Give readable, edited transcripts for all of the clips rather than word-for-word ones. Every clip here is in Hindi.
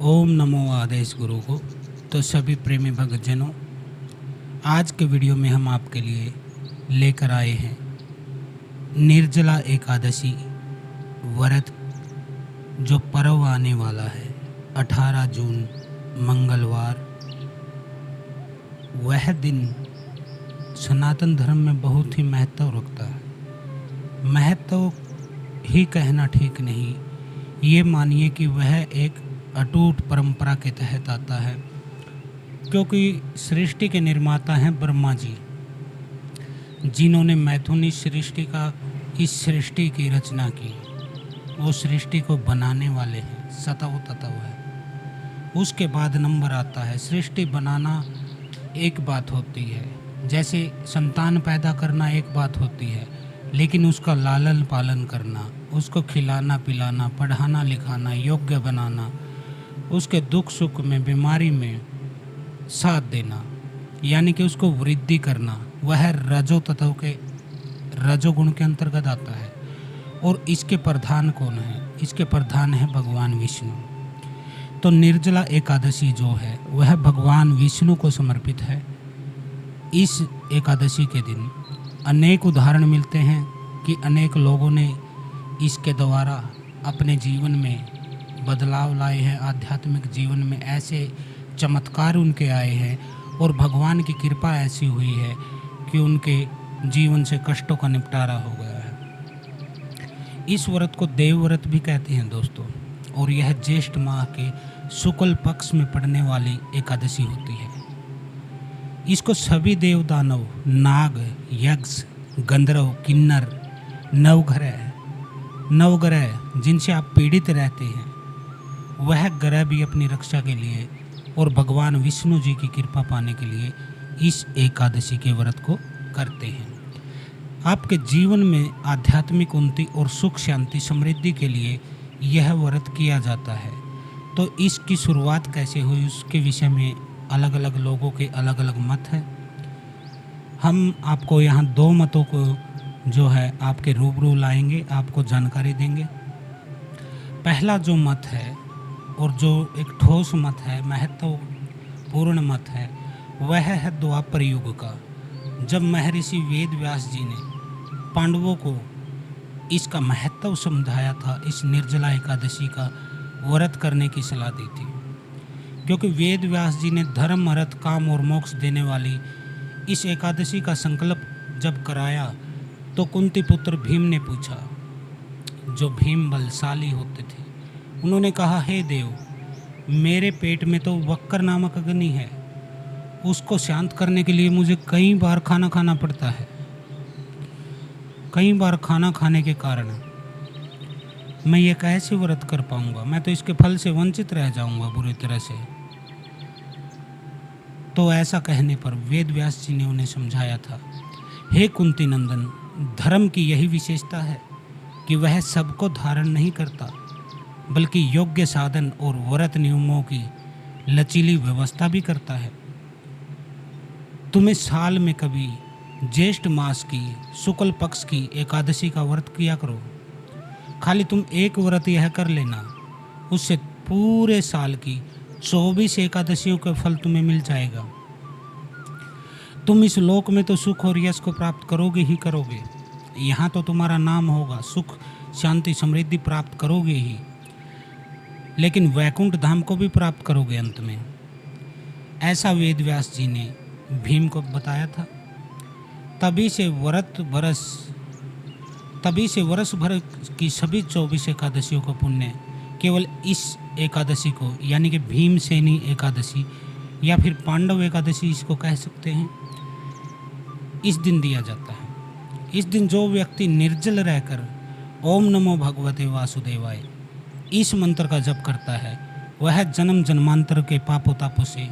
ओम नमो आदेश गुरु को। तो सभी प्रेमी भक्तजनों, आज के वीडियो में हम आपके लिए लेकर आए हैं निर्जला एकादशी व्रत, जो पर्व आने वाला है 18 जून मंगलवार। वह दिन सनातन धर्म में बहुत ही महत्व रखता है। महत्व ही कहना ठीक नहीं, ये मानिए कि वह एक अटूट परंपरा के तहत आता है, क्योंकि सृष्टि के निर्माता हैं ब्रह्मा जी, जिन्होंने मैथुनी सृष्टि का इस सृष्टि की रचना की। वो सृष्टि को बनाने वाले हैं, सतव तत्व है। उसके बाद नंबर आता है। सृष्टि बनाना एक बात होती है, जैसे संतान पैदा करना एक बात होती है, लेकिन उसका लालन पालन करना, उसको खिलाना पिलाना, पढ़ाना लिखाना, योग्य बनाना, उसके दुख सुख में, बीमारी में साथ देना, यानी कि उसको वृद्धि करना, वह रजो तत्व के रजोगुण के अंतर्गत आता है। और इसके प्रधान कौन है? इसके प्रधान है भगवान विष्णु। तो निर्जला एकादशी जो है वह भगवान विष्णु को समर्पित है। इस एकादशी के दिन अनेक उदाहरण मिलते हैं कि अनेक लोगों ने इसके द्वारा अपने जीवन में बदलाव लाए हैं। आध्यात्मिक जीवन में ऐसे चमत्कार उनके आए हैं और भगवान की कृपा ऐसी हुई है कि उनके जीवन से कष्टों का निपटारा हो गया है। इस व्रत को देव व्रत भी कहते हैं दोस्तों, और यह ज्येष्ठ माह के शुक्ल पक्ष में पड़ने वाली एकादशी होती है। इसको सभी देव दानव, नाग, यक्ष, गंधर्व, किन्नर, नवग्रह जिनसे आप पीड़ित रहते हैं, वह ग्रह भी अपनी रक्षा के लिए और भगवान विष्णु जी की कृपा पाने के लिए इस एकादशी के व्रत को करते हैं। आपके जीवन में आध्यात्मिक उन्नति और सुख शांति समृद्धि के लिए यह व्रत किया जाता है। तो इसकी शुरुआत कैसे हुई उसके विषय में अलग अलग लोगों के अलग अलग मत हैं। हम आपको यहाँ दो मतों को जो है आपके रूबरू लाएंगे, आपको जानकारी देंगे। पहला जो मत है और जो एक ठोस मत है, महत्वपूर्ण मत है, वह है द्वापर युग का, जब महर्षि वेद व्यास जी ने पांडवों को इसका महत्व समझाया था। इस निर्जला एकादशी का व्रत करने की सलाह दी थी, क्योंकि वेद व्यास जी ने धर्म, अर्थ, काम और मोक्ष देने वाली इस एकादशी का संकल्प जब कराया तो कुंती पुत्र भीम ने पूछा, जो भीम बलशाली होते थे, उन्होंने कहा, हे देव, मेरे पेट में तो वक्र नामक अग्नि है, उसको शांत करने के लिए मुझे कई बार खाना खाना पड़ता है। कई बार खाना खाने के कारण मैं ये कैसे व्रत कर पाऊंगा? मैं तो इसके फल से वंचित रह जाऊंगा बुरी तरह से। तो ऐसा कहने पर वेद व्यास जी ने उन्हें समझाया था, हे कुंती नंदन, धर्म की यही विशेषता है कि वह सबको धारण नहीं करता, बल्कि योग्य साधन और व्रत नियमों की लचीली व्यवस्था भी करता है। तुम्हें साल में कभी ज्येष्ठ मास की शुक्ल पक्ष की एकादशी का व्रत किया करो। खाली तुम एक व्रत यह कर लेना, उससे पूरे साल की 24 एकादशियों का फल तुम्हें मिल जाएगा। तुम इस लोक में तो सुख और यश को प्राप्त करोगे ही करोगे, यहाँ तो तुम्हारा नाम होगा, सुख शांति समृद्धि प्राप्त करोगे ही, लेकिन वैकुंठ धाम को भी प्राप्त करोगे अंत में। ऐसा वेद व्यास जी ने भीम को बताया था। तभी से वर्ष भर की सभी 24 एकादशियों का पुण्य केवल इस एकादशी को, यानी कि भीमसेनी एकादशी या फिर पांडव एकादशी इसको कह सकते हैं, इस दिन दिया जाता है। इस दिन जो व्यक्ति निर्जल रहकर ओम नमो भगवते वासुदेवाय इस मंत्र का जप करता है, वह जन्म जन्मांतर के पापों तापों से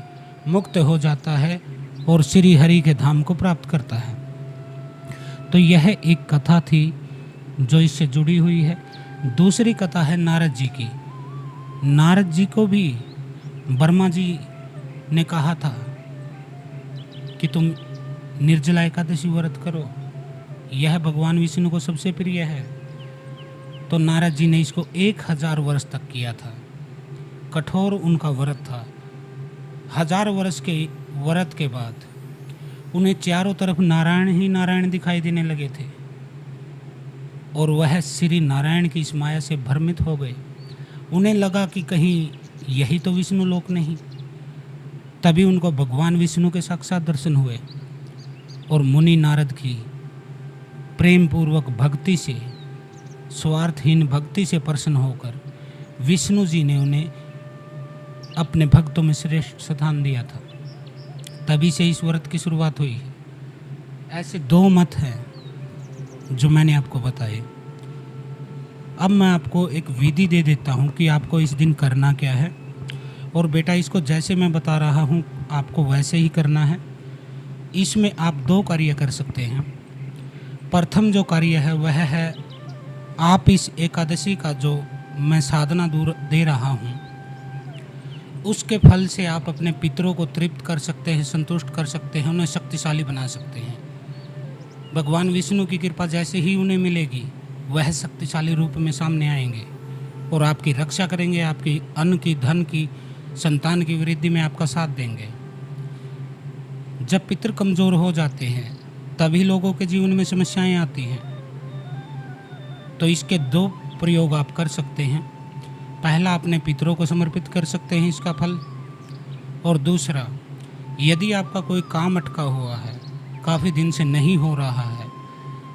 मुक्त हो जाता है और श्री हरि के धाम को प्राप्त करता है। तो यह एक कथा थी जो इससे जुड़ी हुई है। दूसरी कथा है नारद जी की। नारद जी को भी ब्रह्मा जी ने कहा था कि तुम निर्जला एकादशी व्रत करो, यह भगवान विष्णु को सबसे प्रिय है। तो नारद जी ने इसको 1000 वर्ष तक किया था। कठोर उनका व्रत था। 1000 वर्ष के व्रत के बाद उन्हें चारों तरफ नारायण ही नारायण दिखाई देने लगे थे और वह श्री नारायण की इस माया से भ्रमित हो गए। उन्हें लगा कि कहीं यही तो विष्णु लोक नहीं। तभी उनको भगवान विष्णु के साक्षात दर्शन हुए और मुनि नारद की प्रेम पूर्वक भक्ति से, स्वार्थहीन भक्ति से प्रसन्न होकर विष्णु जी ने उन्हें अपने भक्तों में श्रेष्ठ स्थान दिया था। तभी से इस व्रत की शुरुआत हुई है। ऐसे 2 मत हैं जो मैंने आपको बताए। अब मैं आपको एक विधि दे देता हूँ कि आपको इस दिन करना क्या है, और बेटा इसको जैसे मैं बता रहा हूँ आपको वैसे ही करना है। इसमें आप 2 कार्य कर सकते हैं। प्रथम जो कार्य है वह है, आप इस एकादशी का जो मैं साधना दूर दे रहा हूँ उसके फल से आप अपने पितरों को तृप्त कर सकते हैं, संतुष्ट कर सकते हैं, उन्हें शक्तिशाली बना सकते हैं। भगवान विष्णु की कृपा जैसे ही उन्हें मिलेगी वह शक्तिशाली रूप में सामने आएंगे और आपकी रक्षा करेंगे, आपकी अन्न की, धन की, संतान की वृद्धि में आपका साथ देंगे। जब पितृ कमज़ोर हो जाते हैं तभी लोगों के जीवन में समस्याएं आती हैं। तो इसके 2 प्रयोग आप कर सकते हैं। पहला, अपने पितरों को समर्पित कर सकते हैं इसका फल, और दूसरा, यदि आपका कोई काम अटका हुआ है, काफ़ी दिन से नहीं हो रहा है,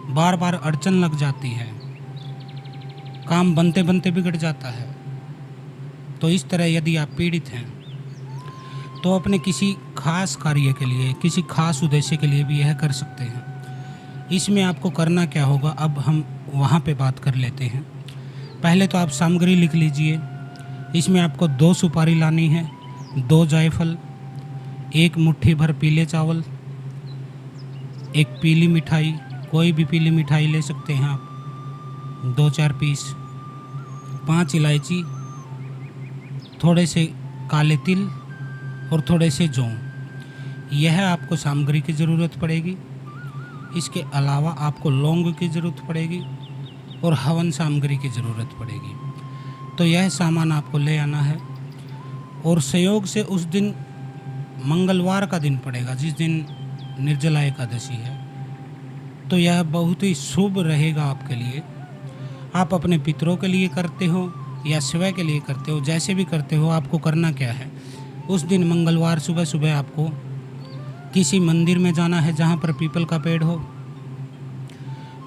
बार बार अड़चन लग जाती है, काम बनते बनते बिगड़ जाता है, तो इस तरह यदि आप पीड़ित हैं तो अपने किसी खास कार्य के लिए, किसी खास उद्देश्य के लिए भी यह कर सकते हैं। इसमें आपको करना क्या होगा, अब हम वहाँ पे बात कर लेते हैं। पहले तो आप सामग्री लिख लीजिए। इसमें आपको 2 सुपारी लानी है, 2 जायफल, 1 मुट्ठी भर पीले चावल, 1 पीली मिठाई, कोई भी पीली मिठाई ले सकते हैं आप, 2-4 पीस, 5 इलायची, थोड़े से काले तिल और थोड़े से जौं। यह आपको सामग्री की ज़रूरत पड़ेगी। इसके अलावा आपको लौंग की ज़रूरत पड़ेगी और हवन सामग्री की ज़रूरत पड़ेगी। तो यह सामान आपको ले आना है। और संयोग से उस दिन मंगलवार का दिन पड़ेगा, जिस दिन निर्जला एकादशी है, तो यह बहुत ही शुभ रहेगा आपके लिए। आप अपने पितरों के लिए करते हो या स्वयं के लिए करते हो, जैसे भी करते हो, आपको करना क्या है, उस दिन मंगलवार सुबह सुबह आपको किसी मंदिर में जाना है जहाँ पर पीपल का पेड़ हो।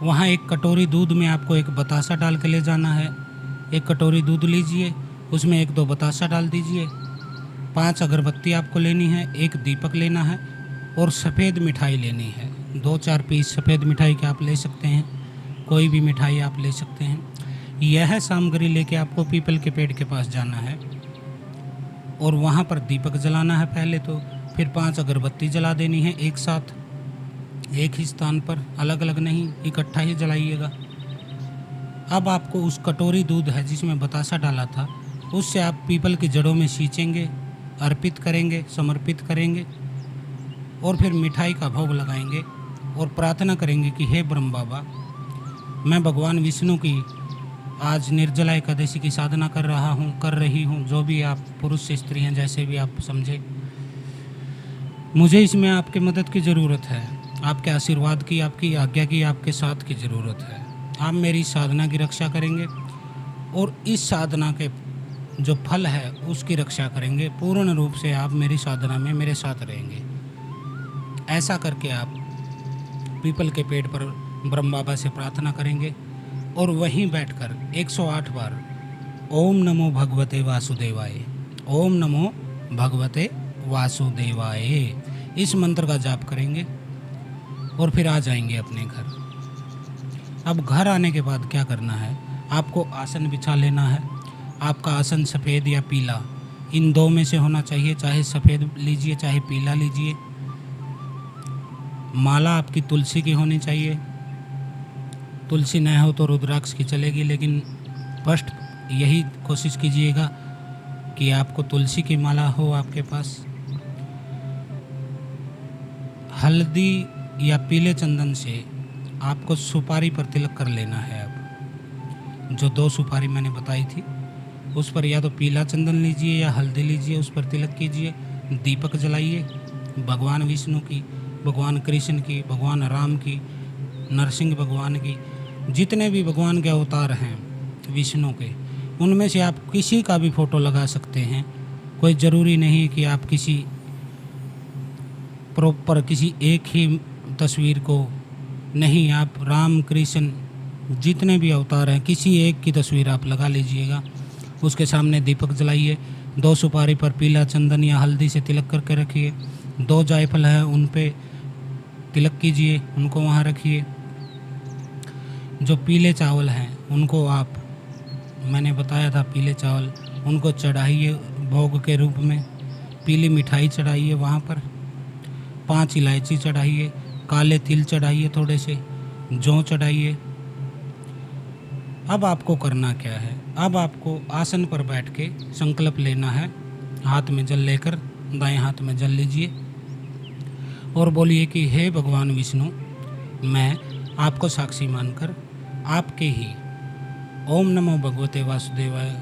वहाँ एक कटोरी दूध में आपको एक बतासा डाल के ले जाना है। एक कटोरी दूध लीजिए, उसमें 1-2 बतासा डाल दीजिए, 5 अगरबत्ती आपको लेनी है, 1 दीपक लेना है और सफ़ेद मिठाई लेनी है। 2-4 पीस सफ़ेद मिठाई के आप ले सकते हैं, कोई भी मिठाई आप ले सकते हैं। यह सामग्री लेके आपको पीपल के पेड़ के पास जाना है और वहाँ पर दीपक जलाना है पहले तो, फिर 5 अगरबत्ती जला देनी है एक साथ, एक ही स्थान पर, अलग अलग नहीं, इकट्ठा ही जलाइएगा। अब आपको उस कटोरी दूध है जिसमें बतासा डाला था, उससे आप पीपल की जड़ों में सींचेंगे, अर्पित करेंगे, समर्पित करेंगे और फिर मिठाई का भोग लगाएंगे और प्रार्थना करेंगे कि हे ब्रह्म बाबा, मैं भगवान विष्णु की आज निर्जला एकादशी की साधना कर रही हूँ, जो भी आप पुरुष से स्त्री हैं, जैसे भी आप समझे, मुझे इसमें आपकी मदद की ज़रूरत है, आपके आशीर्वाद की, आपकी आज्ञा की, आपके साथ की ज़रूरत है। आप मेरी साधना की रक्षा करेंगे और इस साधना के जो फल है उसकी रक्षा करेंगे। पूर्ण रूप से आप मेरी साधना में मेरे साथ रहेंगे। ऐसा करके आप पीपल के पेड़ पर ब्रह्म बाबा से प्रार्थना करेंगे और वहीं बैठकर 108 बार ओम नमो भगवते वासुदेवाय, ओम नमो भगवते वासुदेवाय, इस मंत्र का जाप करेंगे और फिर आ जाएंगे अपने घर। अब घर आने के बाद क्या करना है, आपको आसन बिछा लेना है। आपका आसन सफ़ेद या पीला, इन 2 में से होना चाहिए, चाहे सफ़ेद लीजिए चाहे पीला लीजिए। माला आपकी तुलसी की होनी चाहिए, तुलसी न हो तो रुद्राक्ष की चलेगी, लेकिन फर्स्ट यही कोशिश कीजिएगा कि आपको तुलसी की माला हो आपके पास। हल्दी या पीले चंदन से आपको सुपारी पर तिलक कर लेना है। अब जो 2 सुपारी मैंने बताई थी उस पर या तो पीला चंदन लीजिए या हल्दी लीजिए, उस पर तिलक कीजिए, दीपक जलाइए। भगवान विष्णु की, भगवान कृष्ण की, भगवान राम की, नरसिंह भगवान की, जितने भी भगवान के अवतार हैं विष्णु के, उनमें से आप किसी का भी फ़ोटो लगा सकते हैं। कोई ज़रूरी नहीं कि आप किसी प्रॉपर किसी एक ही तस्वीर को, नहीं, आप राम कृष्ण जितने भी अवतार हैं किसी एक की तस्वीर आप लगा लीजिएगा। उसके सामने दीपक जलाइए, 2 सुपारी पर पीला चंदन या हल्दी से तिलक करके रखिए। 2 जायफल हैं उन पे तिलक कीजिए, उनको वहाँ रखिए। जो पीले चावल हैं उनको आप, मैंने बताया था पीले चावल, उनको चढ़ाइए भोग के रूप में। पीली मिठाई चढ़ाइए वहाँ पर, 5 इलायची चढ़ाइए, काले तिल चढ़ाइए, थोड़े से जौ चढ़ाइए। अब आपको करना क्या है, अब आपको आसन पर बैठ के संकल्प लेना है। हाथ में जल लेकर दाएं हाथ में जल लीजिए और बोलिए कि हे भगवान विष्णु, मैं आपको साक्षी मानकर आपके ही ओम नमो भगवते वासुदेवाय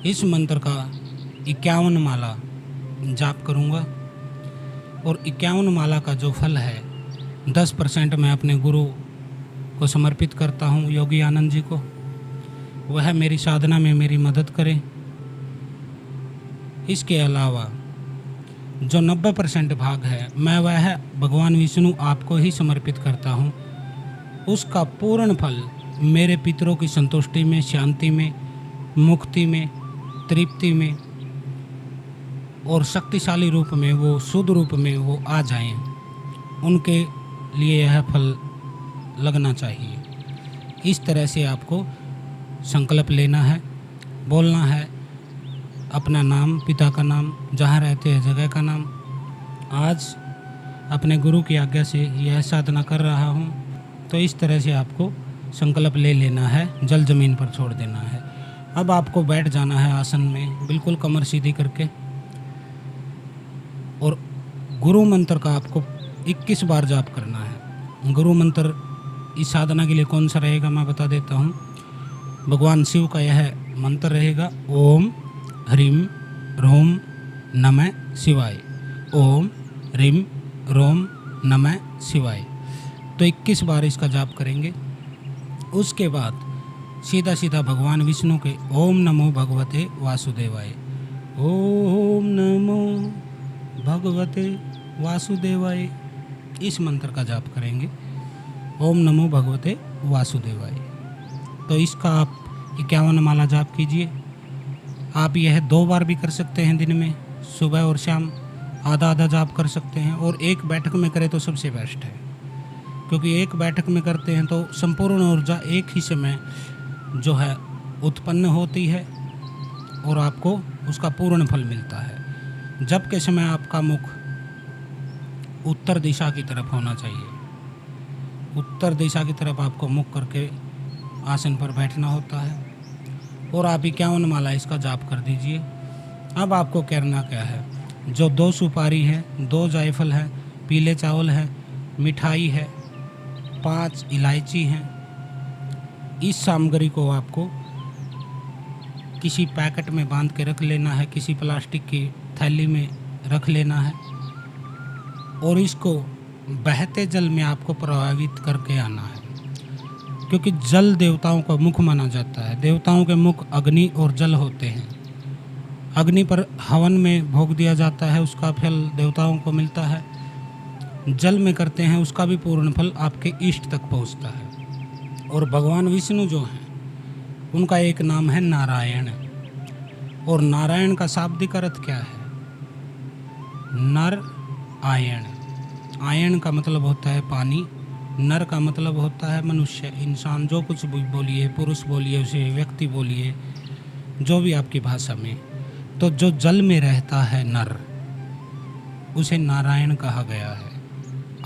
इस मंत्र का 51 माला जाप करूँगा। और 51 माला का जो फल है 10% मैं अपने गुरु को समर्पित करता हूँ, योगी आनंद जी को। वह मेरी साधना में मेरी मदद करें। इसके अलावा जो 90% भाग है मैं वह भगवान विष्णु आपको ही समर्पित करता हूँ। उसका पूर्ण फल मेरे पितरों की संतुष्टि में, शांति में, मुक्ति में, तृप्ति में और शक्तिशाली रूप में, वो शुद्ध रूप में वो आ जाएं, उनके लिए यह फल लगना चाहिए। इस तरह से आपको संकल्प लेना है, बोलना है अपना नाम, पिता का नाम, जहाँ रहते हैं जगह का नाम। आज अपने गुरु की आज्ञा से यह साधना कर रहा हूँ। तो इस तरह से आपको संकल्प ले लेना है, जल ज़मीन पर छोड़ देना है। अब आपको बैठ जाना है आसन में, बिल्कुल कमर सीधी करके। और गुरु मंत्र का आपको 21 बार जाप करना है। गुरु मंत्र इस साधना के लिए कौन सा रहेगा मैं बता देता हूँ। भगवान शिव का यह मंत्र रहेगा, ओम ह्रीम रोम नमः शिवाय, ओम ह्रीम रोम नमः शिवाय। तो 21 बार इसका जाप करेंगे। उसके बाद सीधा सीधा भगवान विष्णु के ओम नमो भगवते वासुदेवाय, ओम नमो भगवते वासुदेवाय, इस मंत्र का जाप करेंगे, ओम नमो भगवते वासुदेवाय। तो इसका आप 51 माला जाप कीजिए। आप यह 2 बार भी कर सकते हैं दिन में, सुबह और शाम आधा आधा जाप कर सकते हैं। और एक बैठक में करें तो सबसे बेस्ट है, क्योंकि एक बैठक में करते हैं तो संपूर्ण ऊर्जा एक ही समय जो है उत्पन्न होती है और आपको उसका पूर्ण फल मिलता है। जब के समय आपका मुख उत्तर दिशा की तरफ होना चाहिए। उत्तर दिशा की तरफ आपको मुख करके आसन पर बैठना होता है। और आप 51 माला इसका जाप कर दीजिए। अब आपको करना क्या है, जो 2 सुपारी है, 2 जायफल है, पीले चावल है, मिठाई है, 5 इलायची हैं, इस सामग्री को आपको किसी पैकेट में बांध के रख लेना है, किसी प्लास्टिक की थैली में रख लेना है। और इसको बहते जल में आपको प्रभावित करके आना है, क्योंकि जल देवताओं का मुख माना जाता है। देवताओं के मुख अग्नि और जल होते हैं। अग्नि पर हवन में भोग दिया जाता है, उसका फल देवताओं को मिलता है। जल में करते हैं, उसका भी पूर्ण फल आपके इष्ट तक पहुंचता है। और भगवान विष्णु जो हैं उनका एक नाम है नारायण। और नारायण का शाब्दिक अर्थ क्या है, नर आयण। आयन का मतलब होता है पानी, नर का मतलब होता है मनुष्य, इंसान, जो कुछ भी बोलिए, पुरुष बोलिए, उसे व्यक्ति बोलिए, जो भी आपकी भाषा में। तो जो जल में रहता है नर, उसे नारायण कहा गया है।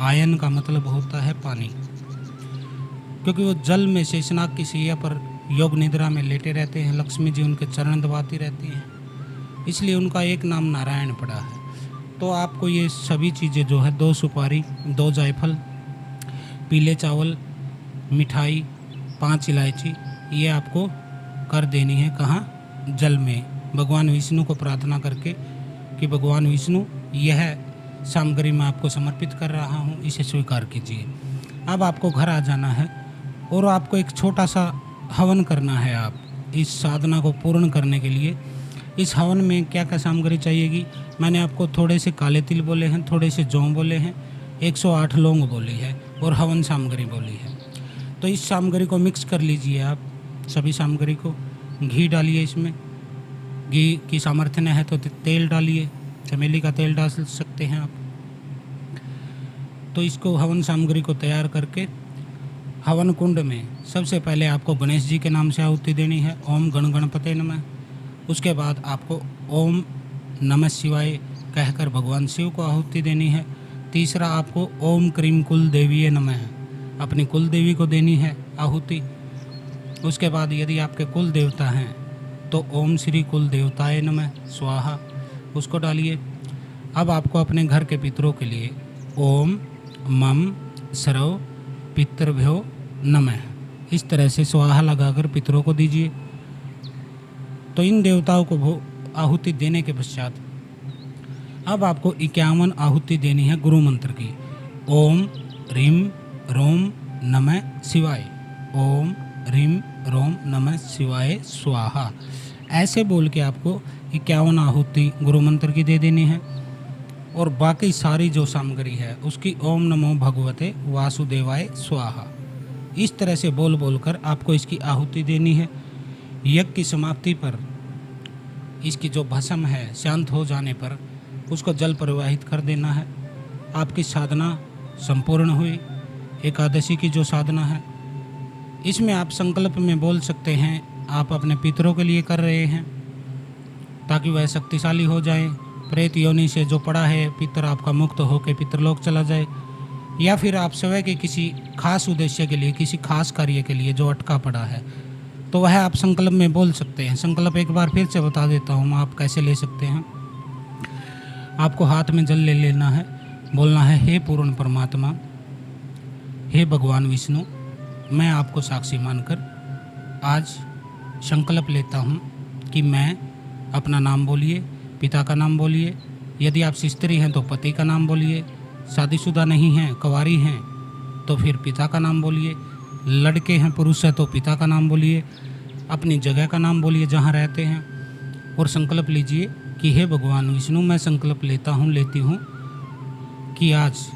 आयन का मतलब होता है पानी, क्योंकि वो जल में शेषनाग की शैया पर योग निद्रा में लेटे रहते हैं। लक्ष्मी जी उनके चरण दबाती रहती हैं, इसलिए उनका एक नाम नारायण पड़ा है। तो आपको ये सभी चीज़ें जो है, 2 सुपारी, 2 जायफल, पीले चावल, मिठाई, 5 इलायची, ये आपको कर देनी है। कहाँ? जल में भगवान विष्णु को प्रार्थना करके कि भगवान विष्णु, यह सामग्री मैं आपको समर्पित कर रहा हूँ, इसे स्वीकार कीजिए। अब आपको घर आ जाना है और आपको एक छोटा सा हवन करना है। आप इस साधना को पूर्ण करने के लिए इस हवन में क्या क्या सामग्री चाहिएगी, मैंने आपको थोड़े से काले तिल बोले हैं, थोड़े से जौ बोले हैं, 108 लौंग बोली है और हवन सामग्री बोली है। तो इस सामग्री को मिक्स कर लीजिए आप सभी सामग्री को। घी डालिए इसमें, घी की सामर्थ्य न है तो तेल डालिए, चमेली का तेल डाल सकते हैं आप। तो इसको हवन सामग्री को तैयार करके हवन कुंड में सबसे पहले आपको गणेश जी के नाम से आहुति देनी है, ओम गण गणपते नमः। उसके बाद आपको ओम नमः शिवाय कहकर भगवान शिव को आहुति देनी है। तीसरा आपको ओम क्रीम कुल देवीये नमः, अपनी कुल देवी को देनी है आहुति। उसके बाद यदि आपके कुल देवता हैं तो ओम श्री कुल देवताय नमः स्वाहा, उसको डालिए। अब आपको अपने घर के पितरों के लिए ओम मम सर्व पितृभ्यो नमः, इस तरह से स्वाहा लगाकर पितरों को दीजिए। तो इन देवताओं को आहुति देने के पश्चात अब आपको 51 आहुति देनी है गुरु मंत्र की। ओम रीम रोम नमः शिवाय, ओम रीम रोम नमः शिवाय स्वाहा, ऐसे बोल के आपको 51 आहुति गुरु मंत्र की दे देनी है। और बाकी सारी जो सामग्री है उसकी ओम नमो भगवते वासुदेवाय स्वाहा, इस तरह से बोल बोलकर आपको इसकी आहुति देनी है। यज्ञ की समाप्ति पर इसकी जो भस्म है शांत हो जाने पर उसको जल प्रवाहित कर देना है। आपकी साधना संपूर्ण हुई। एकादशी की जो साधना है इसमें आप संकल्प में बोल सकते हैं, आप अपने पितरों के लिए कर रहे हैं ताकि वह शक्तिशाली हो जाए, प्रेत योनि से जो पड़ा है पितर आपका मुक्त होकर पितरलोक चला जाए, या फिर आप स्वयं के किसी खास उद्देश्य के लिए, किसी खास कार्य के लिए जो अटका पड़ा है, तो वह आप संकल्प में बोल सकते हैं। संकल्प एक बार फिर से बता देता हूँ आप कैसे ले सकते हैं। आपको हाथ में जल ले लेना है, बोलना है हे पूर्ण परमात्मा, हे भगवान विष्णु, मैं आपको साक्षी मानकर आज संकल्प लेता हूँ कि मैं, अपना नाम बोलिए, पिता का नाम बोलिए, यदि आप स्त्री हैं तो पति का नाम बोलिए, शादीशुदा नहीं हैं, कुंवारी हैं तो फिर पिता का नाम बोलिए, लड़के हैं पुरुष है तो पिता का नाम बोलिए, अपनी जगह का नाम बोलिए जहाँ रहते हैं, और संकल्प लीजिए कि हे भगवान विष्णु, मैं संकल्प लेता हूँ, लेती हूँ कि आज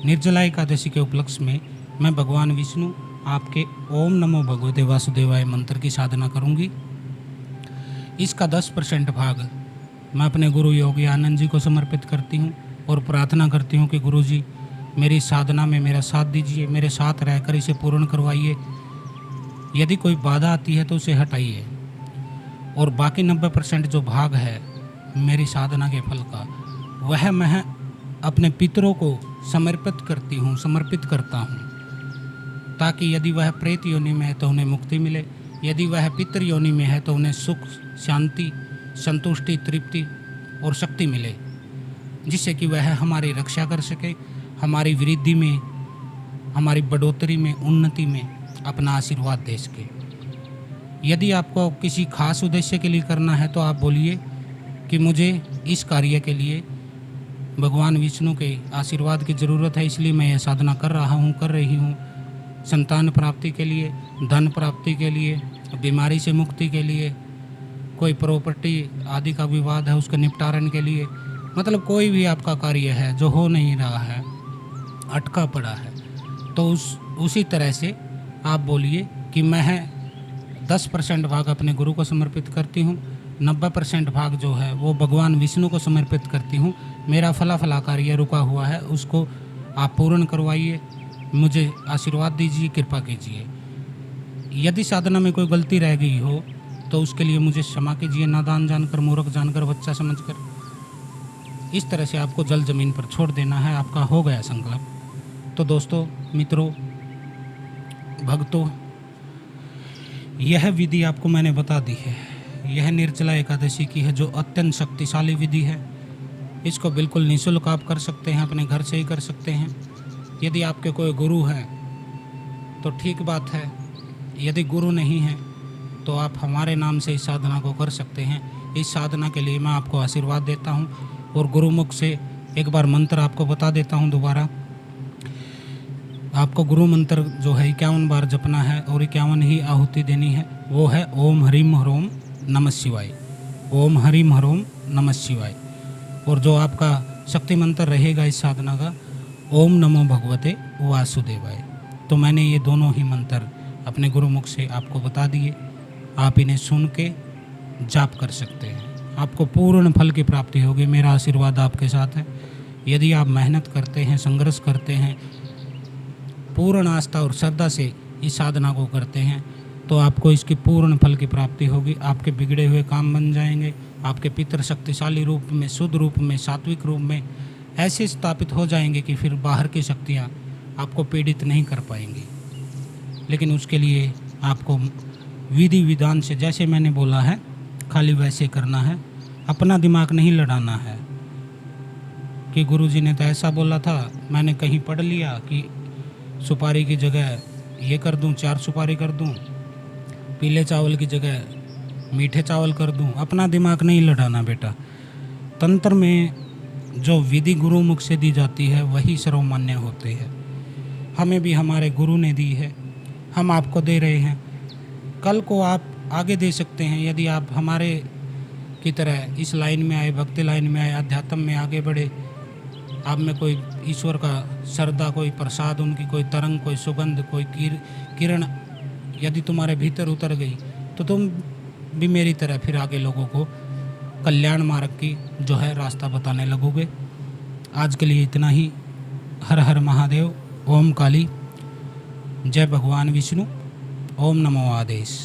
निर्जला एकादशी के उपलक्ष्य में मैं भगवान विष्णु आपके ओम नमो भगवते वासुदेवाय मंत्र की साधना करूँगी। इसका 10% भाग मैं अपने गुरु योगी आनंद जी को समर्पित करती हूँ और प्रार्थना करती हूँ कि गुरु जी मेरी साधना में मेरा साथ दीजिए, मेरे साथ रहकर इसे पूर्ण करवाइए। यदि कोई बाधा आती है तो उसे हटाइए। और बाकी 90% जो भाग है मेरी साधना के फल का, वह मैं अपने पितरों को समर्पित करता हूँ, ताकि यदि वह प्रेत योनि में है तो उन्हें मुक्ति मिले, यदि वह पितृ योनि में है तो उन्हें सुख, शांति, संतुष्टि, तृप्ति और शक्ति मिले, जिससे कि वह हमारी रक्षा कर सके, हमारी वृद्धि में, हमारी बढ़ोतरी में, उन्नति में अपना आशीर्वाद दे सके। यदि आपको किसी खास उद्देश्य के लिए करना है तो आप बोलिए कि मुझे इस कार्य के लिए भगवान विष्णु के आशीर्वाद की ज़रूरत है, इसलिए मैं यह साधना कर रही हूँ। संतान प्राप्ति के लिए, धन प्राप्ति के लिए, बीमारी से मुक्ति के लिए, कोई प्रॉपर्टी आदि का विवाद है उसके निपटारण के लिए, मतलब कोई भी आपका कार्य है जो हो नहीं रहा है, अटका पड़ा है, तो उसी तरह से आप बोलिए कि मैं 10% भाग अपने गुरु को समर्पित करती हूँ, 90% भाग जो है वो भगवान विष्णु को समर्पित करती हूँ। मेरा फला कार्य रुका हुआ है उसको आप पूर्ण करवाइए, मुझे आशीर्वाद दीजिए, कृपा कीजिए। यदि साधना में कोई गलती रह गई हो तो उसके लिए मुझे क्षमा कीजिए, नादान जानकर, मूर्ख जानकर, बच्चा समझकर। इस तरह से आपको जल ज़मीन पर छोड़ देना है। आपका हो गया संकल्प। तो दोस्तों, मित्रों, भक्तों, यह विधि आपको मैंने बता दी है। यह निर्जला एकादशी की है जो अत्यंत शक्तिशाली विधि है। इसको बिल्कुल निःशुल्क आप कर सकते हैं, अपने घर से ही कर सकते हैं। यदि आपके कोई गुरु हैं तो ठीक बात है, यदि गुरु नहीं है तो आप हमारे नाम से इस साधना को कर सकते हैं। इस साधना के लिए मैं आपको आशीर्वाद देता हूँ और गुरुमुख से एक बार मंत्र आपको बता देता हूँ दोबारा। आपको गुरु मंत्र जो है 51 बार जपना है और 51 ही आहुति देनी है। वो है ओम ह्रीम ह्रोम नमः शिवाय, ओम ह्रीम ह्रोम नमः शिवाय। और जो आपका शक्ति मंत्र रहेगा इस साधना का, ओम नमो भगवते वासुदेवाय। तो मैंने ये दोनों ही मंत्र अपने गुरुमुख से आपको बता दिए। आप इन्हें सुन के जाप कर सकते हैं, आपको पूर्ण फल की प्राप्ति होगी। मेरा आशीर्वाद आपके साथ है। यदि आप मेहनत करते हैं, संघर्ष करते हैं, पूर्ण आस्था और श्रद्धा से इस साधना को करते हैं, तो आपको इसकी पूर्ण फल की प्राप्ति होगी। आपके बिगड़े हुए काम बन जाएंगे। आपके पितर शक्तिशाली रूप में, शुद्ध रूप में, सात्विक रूप में ऐसे स्थापित हो जाएंगे कि फिर बाहर की शक्तियाँ आपको पीड़ित नहीं कर पाएंगी। लेकिन उसके लिए आपको विधि विधान से, जैसे मैंने बोला है, खाली वैसे करना है। अपना दिमाग नहीं लड़ाना है कि गुरुजी ने तो ऐसा बोला था, मैंने कहीं पढ़ लिया कि सुपारी की जगह ये कर दूं, 4 सुपारी कर दूं, पीले चावल की जगह मीठे चावल कर दूं। अपना दिमाग नहीं लड़ाना बेटा। तंत्र में जो विधि गुरु मुख से दी जाती है वही सर्वमान्य होते हैं। हमें भी हमारे गुरु ने दी है, हम आपको दे रहे हैं। कल को आप आगे दे सकते हैं। यदि आप हमारे की तरह इस लाइन में आए, भक्ति लाइन में आए, अध्यात्म में आगे बढ़े, आप में कोई ईश्वर का श्रद्धा, कोई प्रसाद, उनकी कोई तरंग, कोई सुगंध, कोई किरण यदि तुम्हारे भीतर उतर गई, तो तुम भी मेरी तरह फिर आगे लोगों को कल्याण मार्ग की जो है रास्ता बताने लगोगे। आज के लिए इतना ही। हर हर महादेव, ओम काली, जय भगवान विष्णु, ओम नमो आदेश।